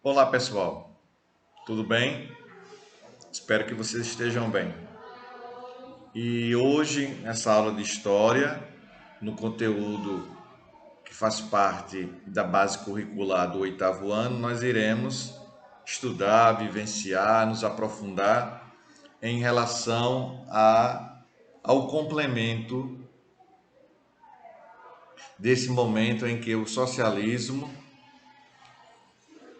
Olá pessoal, tudo bem? Espero que vocês estejam bem. E hoje, nessa aula de História, no conteúdo que faz parte da base curricular do oitavo ano, nós iremos estudar, vivenciar, nos aprofundar em relação ao complemento desse momento em que o socialismo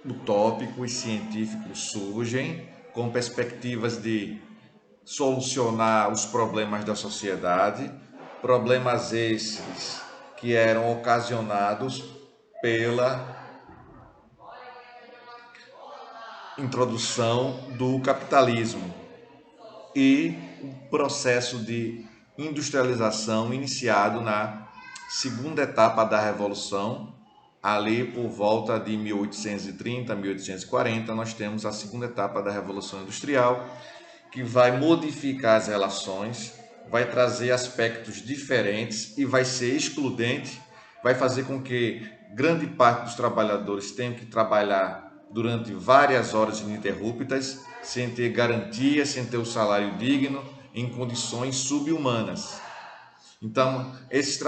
utópico e científico surgem com perspectivas de solucionar os problemas da sociedade, problemas esses que eram ocasionados pela introdução do capitalismo e o processo de industrialização iniciado na segunda etapa da Revolução, ali por volta de 1830, 1840, nós temos a segunda etapa da Revolução Industrial, que vai modificar as relações, vai trazer aspectos diferentes e vai ser excludente, vai fazer com que grande parte dos trabalhadores tenham que trabalhar durante várias horas ininterruptas, sem ter garantia, sem ter o salário digno, em condições subhumanas. Então, esses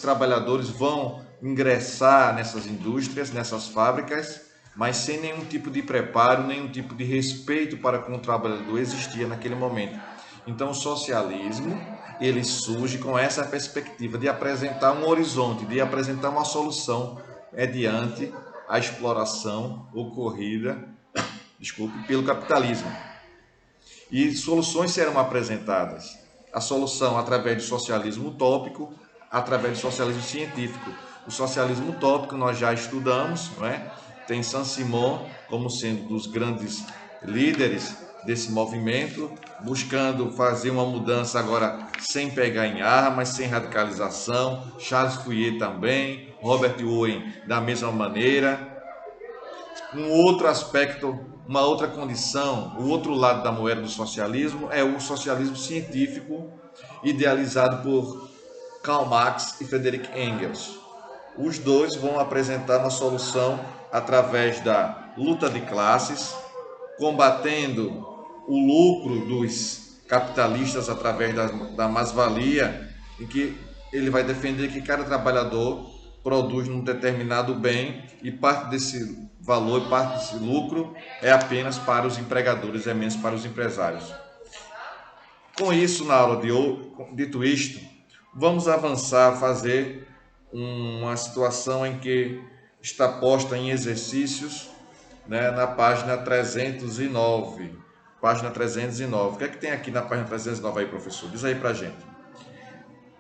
trabalhadores vão ingressar nessas indústrias, nessas fábricas, mas sem nenhum tipo de preparo, nenhum tipo de respeito para com o trabalhador existia naquele momento. Então, o socialismo, ele surge com essa perspectiva de apresentar um horizonte, de apresentar uma solução mediante a exploração ocorrida, pelo capitalismo. E soluções serão apresentadas. A solução através do socialismo utópico, através do socialismo científico. O socialismo utópico nós já estudamos, não é? Tem Saint-Simon como sendo dos grandes líderes desse movimento, buscando fazer uma mudança agora sem pegar em armas, sem radicalização. Charles Fourier também, Robert Owen da mesma maneira. Um outro aspecto, uma outra condição, o outro lado da moeda do socialismo é o socialismo científico, idealizado por Karl Marx e Friedrich Engels. Os dois vão apresentar uma solução através da luta de classes, combatendo o lucro dos capitalistas através da mais-valia, em que ele vai defender que cada trabalhador produz um determinado bem e parte desse valor, parte desse lucro é apenas para os empregadores, é menos para os empresários. Com isso, na aula de hoje, dito isto, vamos avançar a fazer uma situação em que está posta em exercícios, né, na página 309. Página 309. O que é que tem aqui na página 309 aí, professor? Diz aí pra gente.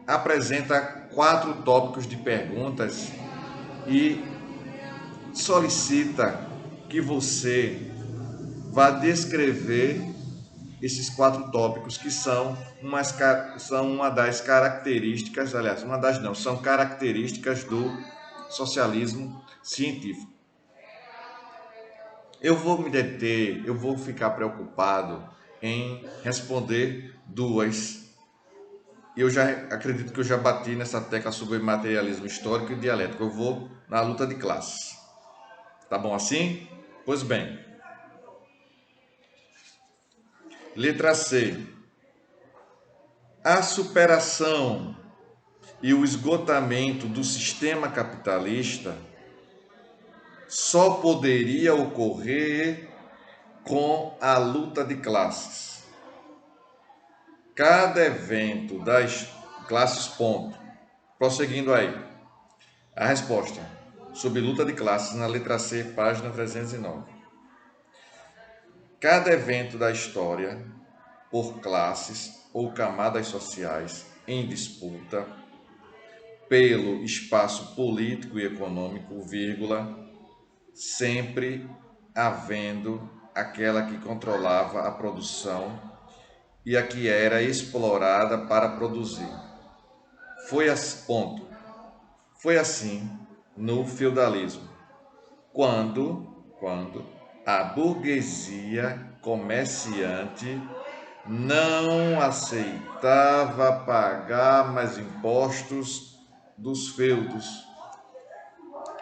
Apresenta 4 tópicos de perguntas e solicita que você vá descrever esses 4 tópicos que são uma das características, aliás, uma das não, são características do socialismo científico. Eu vou me deter, eu vou ficar preocupado em responder 2. Eu já acredito que eu já bati nessa tecla sobre materialismo histórico e dialético. Eu vou na luta de classes. Tá bom assim? Pois bem. Letra C. A superação e o esgotamento do sistema capitalista só poderia ocorrer com a luta de classes. Cada evento das classes, ponto. Prosseguindo aí. A resposta sobre luta de classes na letra C, página 309. Cada evento da história, por classes ou camadas sociais em disputa, pelo espaço político e econômico, vírgula, sempre havendo aquela que controlava a produção e a que era explorada para produzir. Foi assim no feudalismo, quando a burguesia comerciante não aceitava pagar mais impostos dos feudos.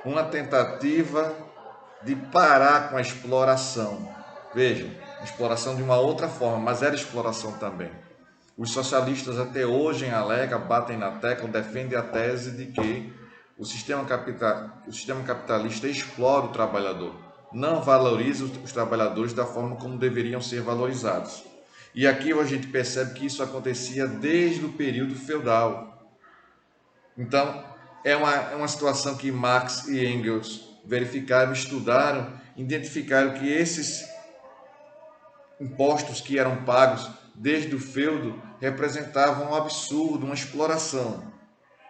Uma tentativa de parar com a exploração. Vejam, exploração de uma outra forma, mas era exploração também. Os socialistas até hoje, em alega, batem na tecla, defendem a tese de que o sistema capitalista explora o trabalhador, não valoriza os trabalhadores da forma como deveriam ser valorizados. E aqui a gente percebe que isso acontecia desde o período feudal. Então, é uma situação que Marx e Engels verificaram, estudaram, identificaram que esses impostos que eram pagos desde o feudo representavam um absurdo, uma exploração,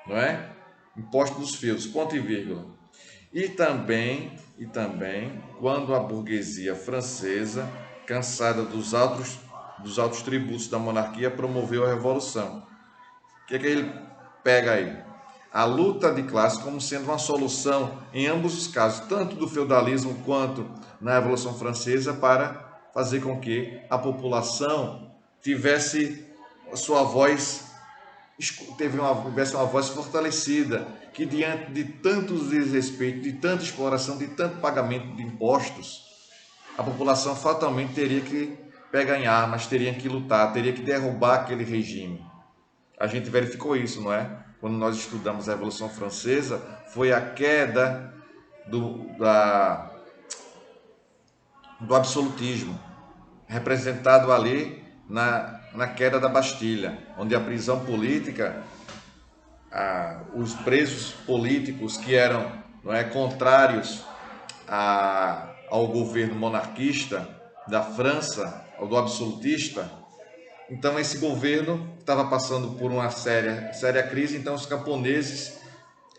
não é? Imposto dos feudos, ponto e vírgula. E também, quando a burguesia francesa, cansada dos altos tributos da monarquia, promoveu a revolução. O que é que ele pega aí? A luta de classe como sendo uma solução em ambos os casos, tanto do feudalismo quanto na Revolução Francesa, para fazer com que a população tivesse sua voz, tivesse uma voz fortalecida, que diante de tanto desrespeito, de tanta exploração, de tanto pagamento de impostos, a população fatalmente teria que pegar em armas, teria que lutar, teria que derrubar aquele regime. A gente verificou isso, não é? Quando nós estudamos a Revolução Francesa, foi a queda do absolutismo, representado ali na queda da Bastilha, onde a prisão política, os presos políticos que eram, não é, contrários ao governo monarquista da França, ao do absolutista. Então esse governo estava passando por uma séria crise, então os camponeses,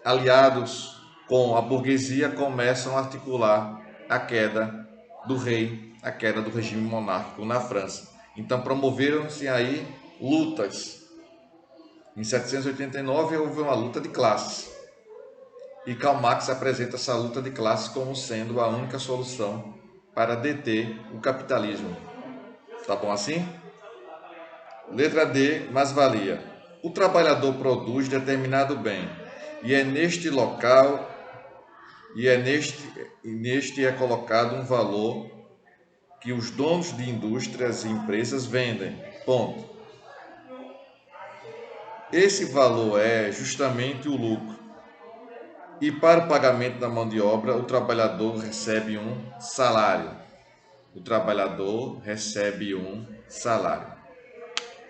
aliados com a burguesia, começam a articular a queda do rei, a queda do regime monárquico na França. Então promoveram-se aí lutas. Em 789 houve uma luta de classes. E Karl Marx apresenta essa luta de classes como sendo a única solução para deter o capitalismo. Tá bom assim? Letra D, mais-valia. O trabalhador produz determinado bem, e é neste local, neste é colocado um valor que os donos de indústrias e empresas vendem. Ponto. Esse valor é justamente o lucro. E para o pagamento da mão de obra, o trabalhador recebe um salário. O trabalhador recebe um salário.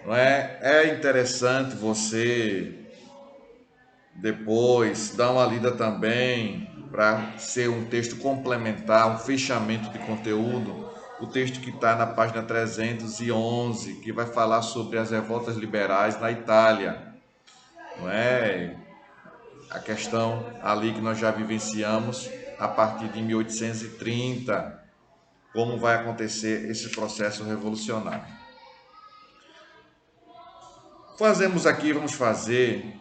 Não é? É interessante você depois dar uma lida também para ser um texto complementar, um fechamento de conteúdo. O texto que está na página 311, que vai falar sobre as revoltas liberais na Itália. Não é? A questão ali que nós já vivenciamos a partir de 1830, como vai acontecer esse processo revolucionário. Vamos fazer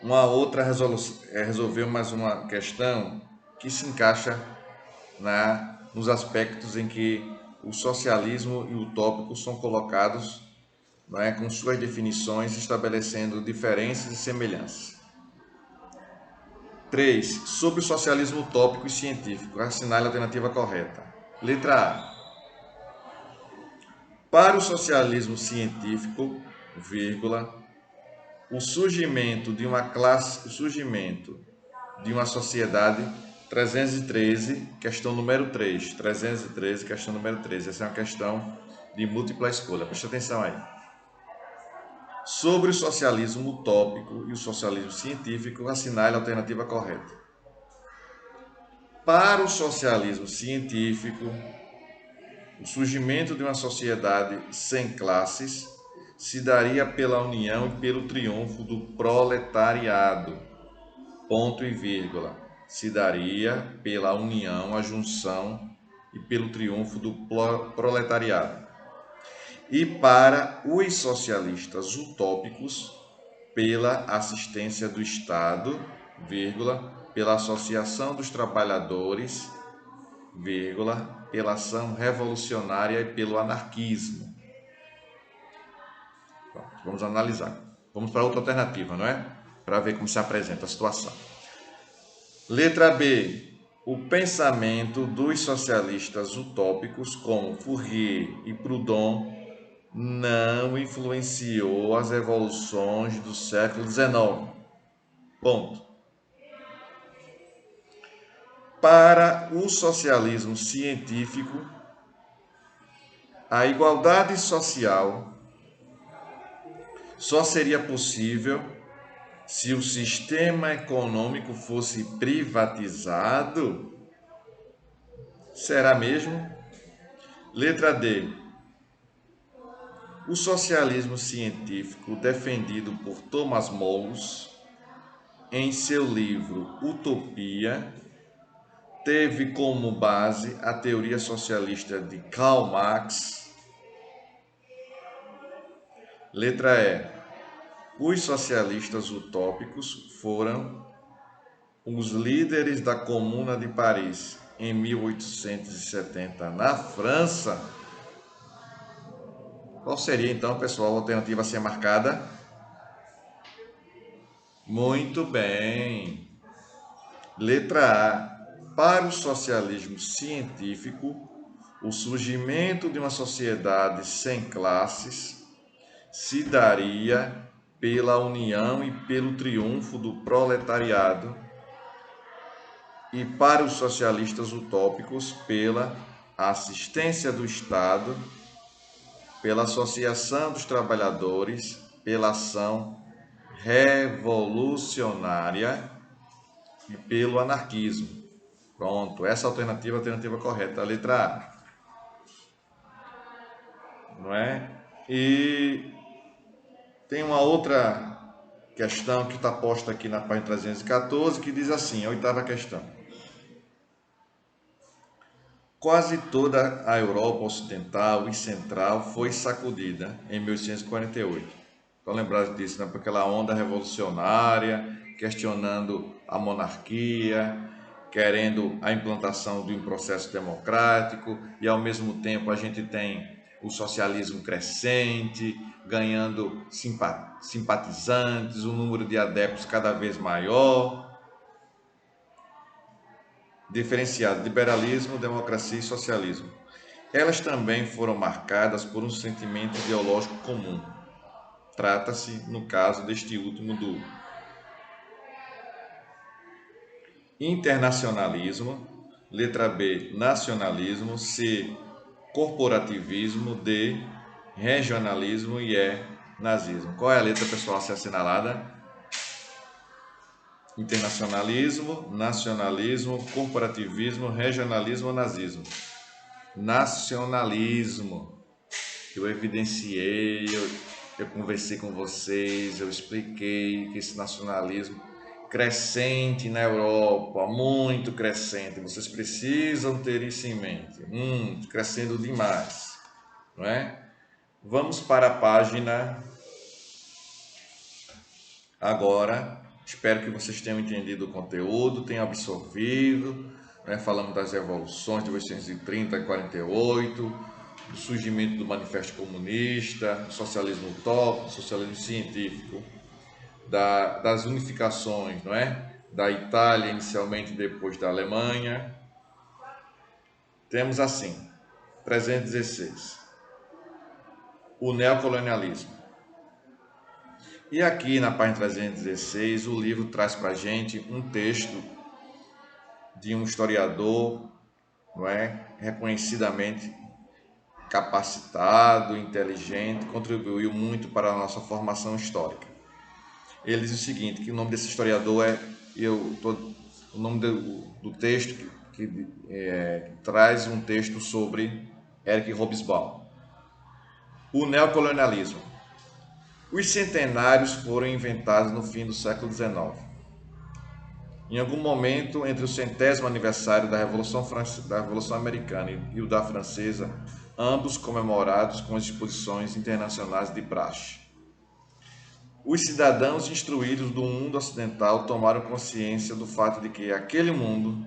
uma outra resolução, resolver mais uma questão que se encaixa nos aspectos em que o socialismo e o utópico são colocados, não é, com suas definições, estabelecendo diferenças e semelhanças. 3. Sobre o socialismo utópico e científico. Assinale a alternativa correta. Letra A. Para o socialismo científico, vírgula, o surgimento de uma classe, o surgimento de uma sociedade, 313, questão número 3. 313, questão número 3. Essa é uma questão de múltipla escolha. Preste atenção aí. Sobre o socialismo utópico e o socialismo científico, assinale a alternativa correta. Para o socialismo científico, o surgimento de uma sociedade sem classes se daria pela união e pelo triunfo do proletariado. Ponto e vírgula. Se daria pela união, a junção e pelo triunfo do proletariado. E para os socialistas utópicos, pela assistência do Estado, vírgula, pela associação dos trabalhadores, vírgula, pela ação revolucionária e pelo anarquismo. Vamos analisar. Vamos para outra alternativa, não é? Para ver como se apresenta a situação. Letra B. O pensamento dos socialistas utópicos, como Fourier e Proudhon, não influenciou as revoluções do século XIX. Ponto. Para o socialismo científico, a igualdade social só seria possível se o sistema econômico fosse privatizado. Será mesmo? Letra D. O socialismo científico defendido por Thomas Malthus em seu livro Utopia teve como base a teoria socialista de Karl Marx. Letra E. Os socialistas utópicos foram os líderes da Comuna de Paris em 1870 na França. Qual seria então, pessoal, a alternativa a ser marcada? Muito bem. Letra A. Para o socialismo científico, o surgimento de uma sociedade sem classes se daria pela união e pelo triunfo do proletariado, e para os socialistas utópicos, pela assistência do Estado, pela associação dos trabalhadores, pela ação revolucionária e pelo anarquismo. Pronto, essa alternativa é a alternativa correta, a letra A. Não é? E tem uma outra questão que está posta aqui na página 314, que diz assim, a oitava questão. Quase toda a Europa Ocidental e Central foi sacudida em 1848. Estão lembrados disso, né? Por aquela onda revolucionária, questionando a monarquia, querendo a implantação de um processo democrático, e ao mesmo tempo a gente tem o socialismo crescente, ganhando simpatizantes, um número de adeptos cada vez maior. Diferenciado: liberalismo, democracia e socialismo. Elas também foram marcadas por um sentimento ideológico comum. Trata-se, no caso deste último, do internacionalismo, letra B, nacionalismo, C, corporativismo, D, regionalismo e E, nazismo. Qual é a letra, pessoal, a ser assinalada? Internacionalismo, nacionalismo, corporativismo, regionalismo, nazismo. Nacionalismo. Eu evidenciei, eu conversei com vocês, eu expliquei que esse nacionalismo crescente na Europa, muito crescente, vocês precisam ter isso em mente, crescendo demais, não é? Vamos para a página agora. Espero que vocês tenham entendido o conteúdo, tenham absorvido, né? Falamos das revoluções de 1830 e 48, do surgimento do Manifesto Comunista, do socialismo utópico, do socialismo científico, das unificações, não é? Da Itália inicialmente, depois da Alemanha. Temos assim, 316, o neocolonialismo. E aqui na página 316, o livro traz para a gente um texto de um historiador, não é? Reconhecidamente capacitado, inteligente, contribuiu muito para a nossa formação histórica. Ele diz o seguinte, que o nome desse historiador o nome do texto que traz um texto sobre Eric Hobsbawm. O neocolonialismo. Os centenários foram inventados no fim do século XIX. Em algum momento, entre o 100º aniversário da Revolução Americana e o da Francesa, ambos comemorados com as exposições internacionais de praxe. Os cidadãos instruídos do mundo ocidental tomaram consciência do fato de que aquele mundo,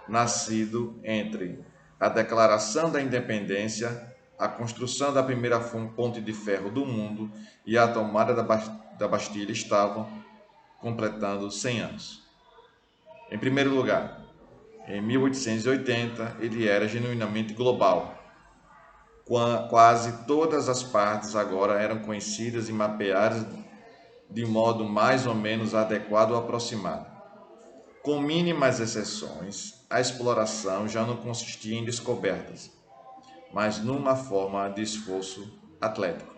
nascido entre a Declaração da Independência, a construção da primeira ponte de ferro do mundo e a tomada da Bastilha, estavam completando 100 anos. Em primeiro lugar, em 1880 ele era genuinamente global. Quase todas as partes agora eram conhecidas e mapeadas de modo mais ou menos adequado ou aproximado. Com mínimas exceções, a exploração já não consistia em descobertas, mas numa forma de esforço atlético.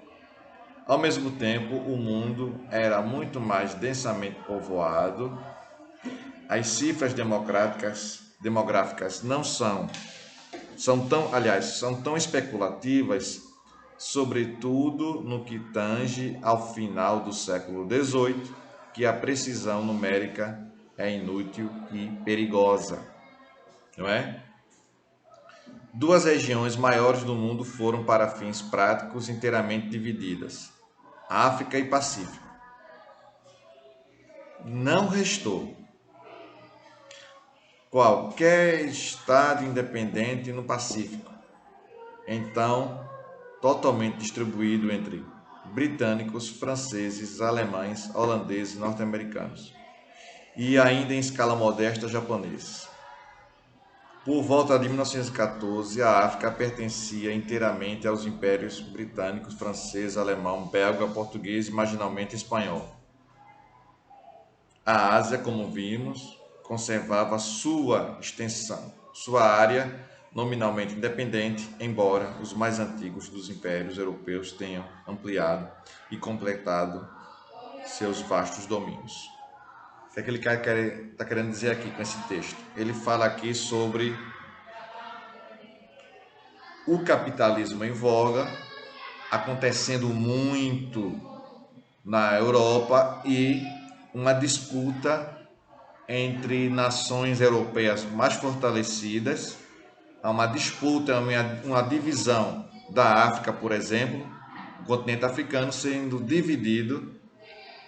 Ao mesmo tempo, o mundo era muito mais densamente povoado. As cifras demográficas não são tão especulativas, sobretudo no que tange ao final do século XVIII, que a precisão numérica é inútil e perigosa, não é? Duas regiões maiores do mundo foram, para fins práticos, inteiramente divididas: África e Pacífico. Não restou qualquer estado independente no Pacífico, então totalmente distribuído entre britânicos, franceses, alemães, holandeses, norte-americanos e ainda em escala modesta japoneses. Por volta de 1914, a África pertencia inteiramente aos impérios britânicos, francês, alemão, belga, português e marginalmente espanhol. A Ásia, como vimos, conservava sua extensão, sua área nominalmente independente, embora os mais antigos dos impérios europeus tenham ampliado e completado seus vastos domínios. O que é que ele está querendo dizer aqui com esse texto? Ele fala aqui sobre o capitalismo em voga, acontecendo muito na Europa, e uma disputa entre nações europeias mais fortalecidas. Há uma disputa, uma divisão da África, por exemplo, o continente africano sendo dividido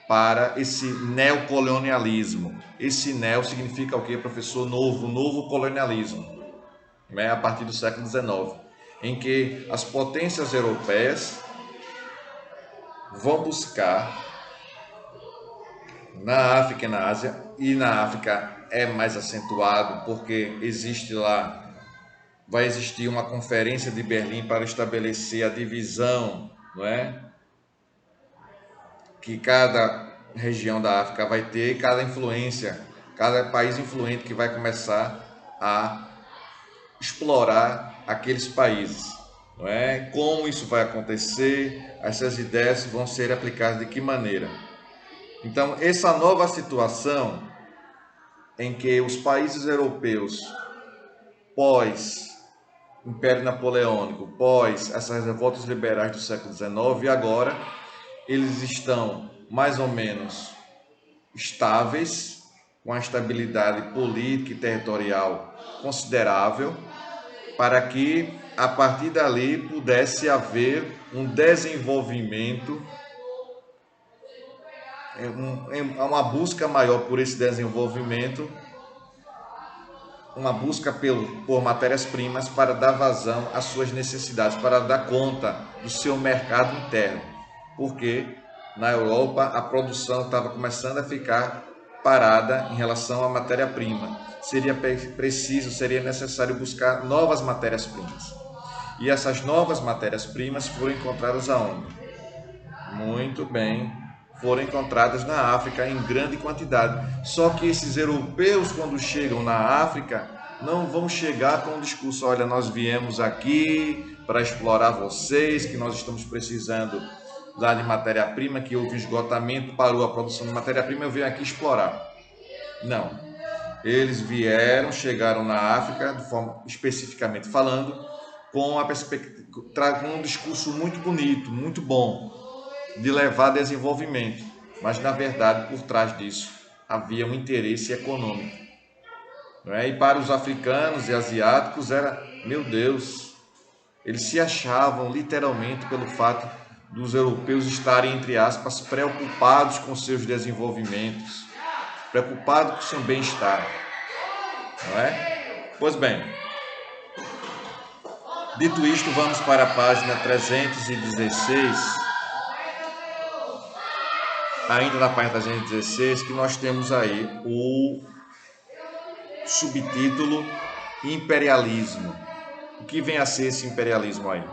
para esse neocolonialismo. Esse neo significa o que, professor? Novo colonialismo, né? A partir do século XIX, em que as potências europeias vão buscar na África e na Ásia, e na África é mais acentuado porque vai existir uma conferência de Berlim para estabelecer a divisão, não é? Que cada região da África vai ter, cada país influente que vai começar a explorar aqueles países, não é? Como isso vai acontecer? Essas ideias vão ser aplicadas de que maneira? Então, essa nova situação em que os países europeus, pós Império Napoleônico, pós essas revoltas liberais do século XIX, agora eles estão mais ou menos estáveis, com a estabilidade política e territorial considerável, para que a partir dali pudesse haver um desenvolvimento, uma busca maior por esse desenvolvimento, uma busca por matérias-primas para dar vazão às suas necessidades, para dar conta do seu mercado interno, porque na Europa a produção estava começando a ficar parada em relação à matéria-prima. Seria necessário buscar novas matérias-primas. E essas novas matérias-primas foram encontradas aonde? Muito bem, foram encontradas na África em grande quantidade. Só que esses europeus, quando chegam na África, não vão chegar com o discurso: olha, nós viemos aqui para explorar vocês, que nós estamos precisando lá de matéria-prima, que houve esgotamento, parou a produção de matéria-prima, eu venho aqui explorar. Não. Eles chegaram na África, de forma especificamente falando, com um discurso muito bonito, muito bom, de levar desenvolvimento, mas na verdade por trás disso havia um interesse econômico, não é? E para os africanos e asiáticos era, meu Deus, eles se achavam literalmente pelo fato dos europeus estarem, entre aspas, preocupados com seus desenvolvimentos, preocupados com seu bem-estar, não é? Pois bem, dito isto, vamos para a página 316. Ainda na página 316, que nós temos aí subtítulo imperialismo. O que vem a ser esse imperialismo aí?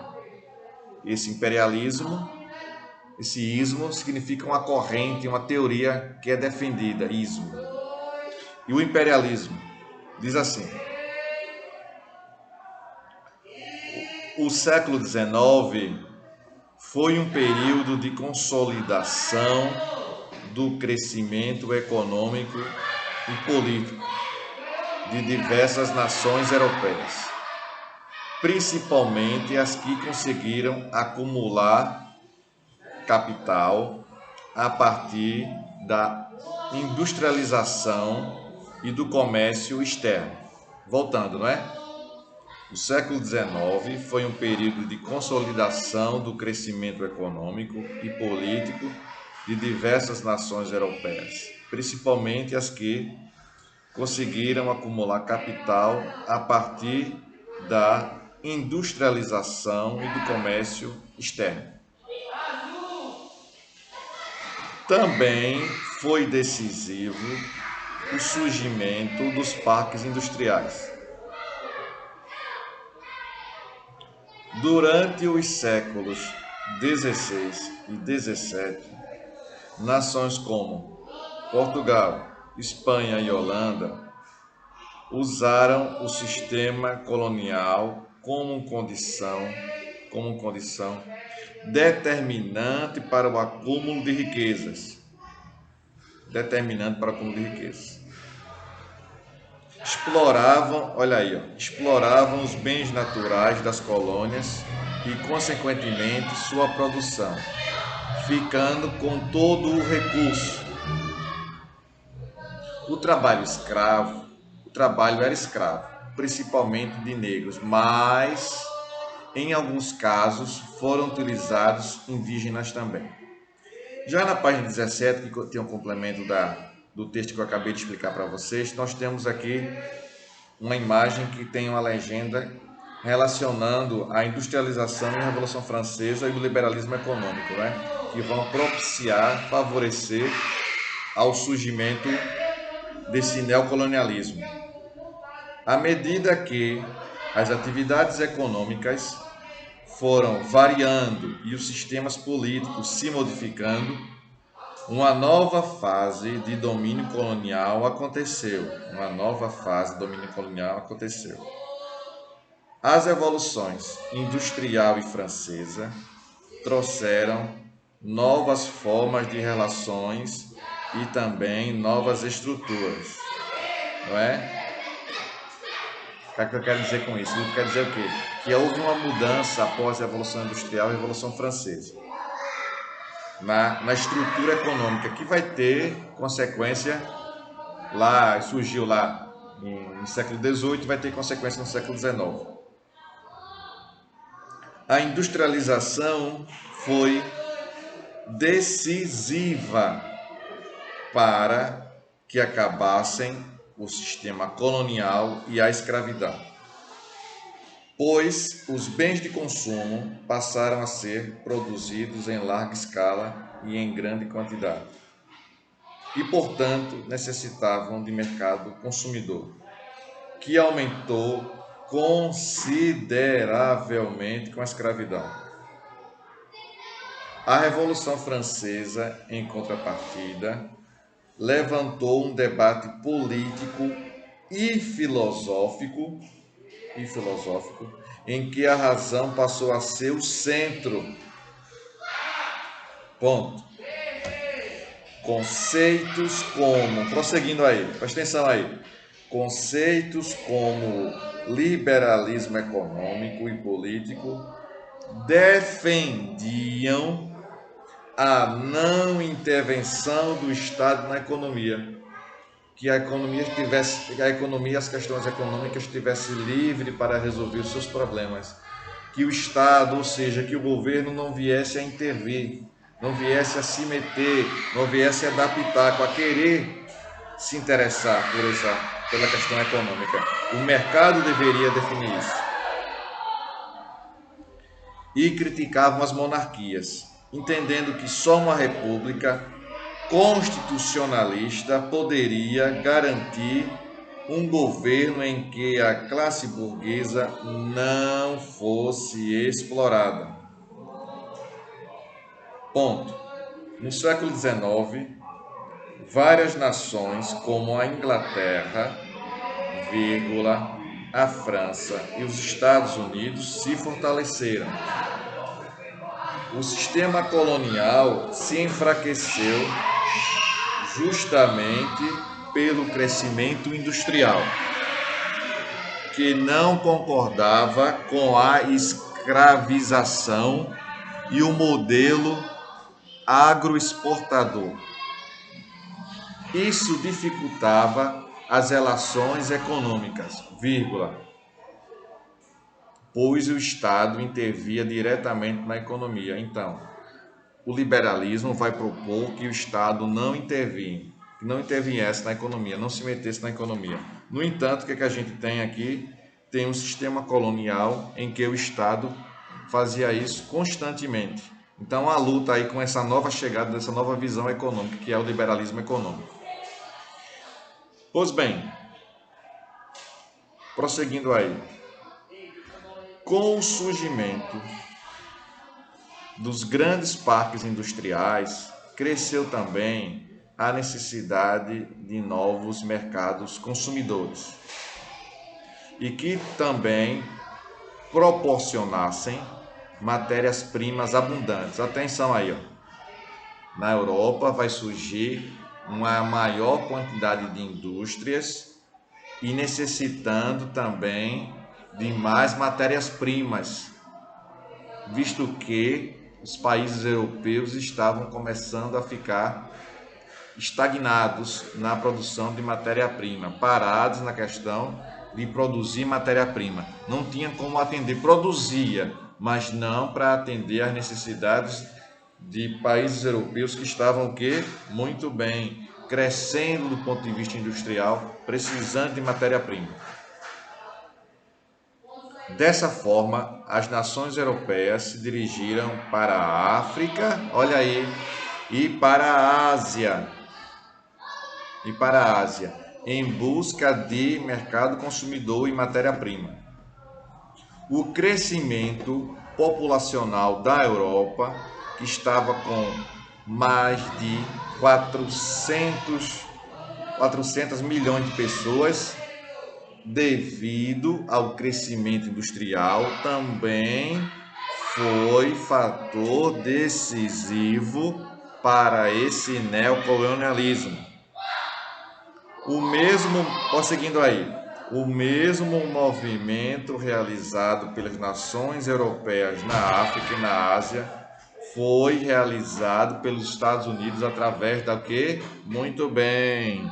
Esse imperialismo, esse ismo, significa uma corrente, uma teoria que é defendida, ismo. E o imperialismo diz assim: o século XIX foi um período de consolidação do crescimento econômico e político de diversas nações europeias, principalmente as que conseguiram acumular capital a partir da industrialização e do comércio externo. Voltando, não é? O século XIX foi um período de consolidação do crescimento econômico e político de diversas nações europeias, principalmente as que conseguiram acumular capital a partir da industrialização e do comércio externo. Também foi decisivo o surgimento dos parques industriais. Durante os séculos XVI e XVII, nações como Portugal, Espanha e Holanda usaram o sistema colonial como condição determinante para o acúmulo de riquezas. Exploravam os bens naturais das colônias e, consequentemente, sua produção, ficando com todo o recurso. O trabalho era escravo, principalmente de negros, mas em alguns casos foram utilizados indígenas também. Já na página 17, que tem um complemento do texto que eu acabei de explicar para vocês, nós temos aqui uma imagem que tem uma legenda relacionando a industrialização e a Revolução Francesa e o liberalismo econômico, né? Que vão favorecer ao surgimento desse neocolonialismo. À medida que as atividades econômicas foram variando e os sistemas políticos se modificando, uma nova fase de domínio colonial aconteceu. As revoluções industrial e francesa trouxeram novas formas de relações e também novas estruturas, não é? O que é que eu quero dizer com isso? Quer dizer o quê? Que houve uma mudança após a Revolução Industrial e a Revolução Francesa na estrutura econômica, que vai ter consequência surgiu lá no século XVIII, vai ter consequência no século XIX. A industrialização foi decisiva para que acabassem o sistema colonial e a escravidão, pois os bens de consumo passaram a ser produzidos em larga escala e em grande quantidade, e, portanto, necessitavam de mercado consumidor, que aumentou consideravelmente com a escravidão. A Revolução Francesa, em contrapartida, levantou um debate político e filosófico em que a razão passou a ser o centro. Ponto. Conceitos como, prosseguindo aí, presta atenção aí, conceitos como liberalismo econômico e político defendiam a não intervenção do Estado na economia, que a economia e as questões econômicas estivesse livre para resolver os seus problemas, que o Estado, ou seja, que o governo não viesse a intervir, não viesse a se meter, não viesse a adaptar, a querer se interessar pela questão econômica. O mercado deveria definir isso. E criticavam as monarquias, entendendo que só uma república constitucionalista poderia garantir um governo em que a classe burguesa não fosse explorada. Ponto. No século XIX, várias nações, como a Inglaterra, a França e os Estados Unidos, se fortaleceram. O sistema colonial se enfraqueceu justamente pelo crescimento industrial, que não concordava com a escravização e o modelo agroexportador. Isso dificultava as relações econômicas, pois o Estado intervia diretamente na economia. Então, o liberalismo vai propor que o Estado não interviesse na economia, não se metesse na economia. No entanto, o que a gente tem aqui? Tem um sistema colonial em que o Estado fazia isso constantemente. Então, a luta aí com essa nova chegada, dessa nova visão econômica, que é o liberalismo econômico. Pois bem, prosseguindo aí, com o surgimento dos grandes parques industriais, cresceu também a necessidade de novos mercados consumidores e que também proporcionassem matérias-primas abundantes. Atenção aí, ó. Na Europa vai surgir uma maior quantidade de indústrias e necessitando também de mais matérias-primas, visto que os países europeus estavam começando a ficar estagnados na produção de matéria-prima, parados na questão de produzir matéria-prima. Não tinha como atender, produzia, mas não para atender às necessidades de países europeus que estavam o quê? Muito bem, crescendo do ponto de vista industrial, precisando de matéria-prima. Dessa forma, as nações europeias se dirigiram para a África, olha aí, e para a Ásia, em busca de mercado consumidor e matéria-prima. O crescimento populacional da Europa, que estava com mais de 400 milhões de pessoas, devido ao crescimento industrial, também foi fator decisivo para esse neocolonialismo. O mesmo movimento realizado pelas nações europeias na África e na Ásia foi realizado pelos Estados Unidos através da quê? Muito bem,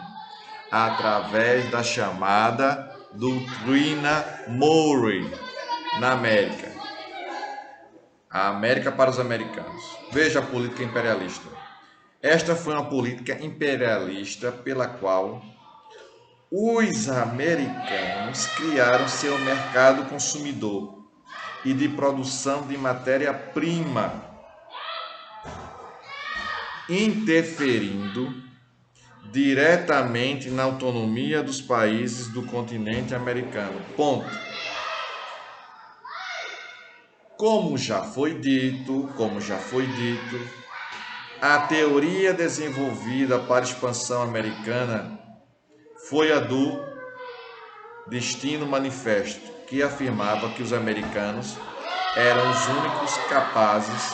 através da chamada doutrina Monroe na América. A América para os americanos. Veja a política imperialista. Esta foi uma política imperialista pela qual os americanos criaram seu mercado consumidor e de produção de matéria-prima, interferindo diretamente na autonomia dos países do continente americano. Ponto. Como já foi dito, a teoria desenvolvida para a expansão americana foi a do Destino Manifesto, que afirmava que os americanos eram os únicos capazes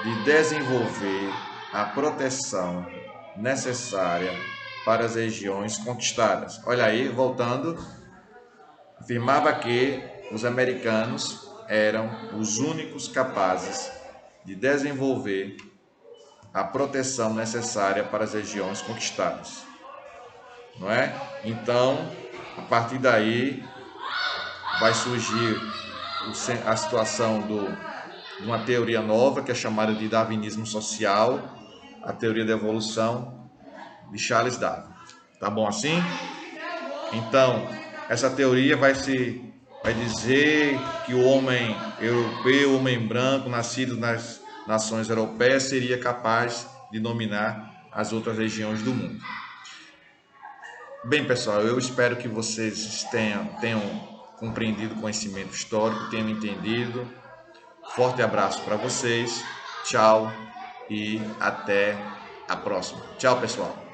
de desenvolver a proteção necessária para as regiões conquistadas. Olha aí, voltando, afirmava que os americanos eram os únicos capazes de desenvolver a proteção necessária para as regiões conquistadas. Não é? Então, a partir daí vai surgir a situação de uma teoria nova que é chamada de darwinismo social, a teoria da evolução de Charles Darwin. Tá bom assim? Então, essa teoria vai dizer que o homem europeu, o homem branco, nascido nas nações europeias, seria capaz de dominar as outras regiões do mundo. Bem, pessoal, eu espero que vocês tenham compreendido o conhecimento histórico, tenham entendido. Forte abraço para vocês, tchau e até a próxima. Tchau, pessoal.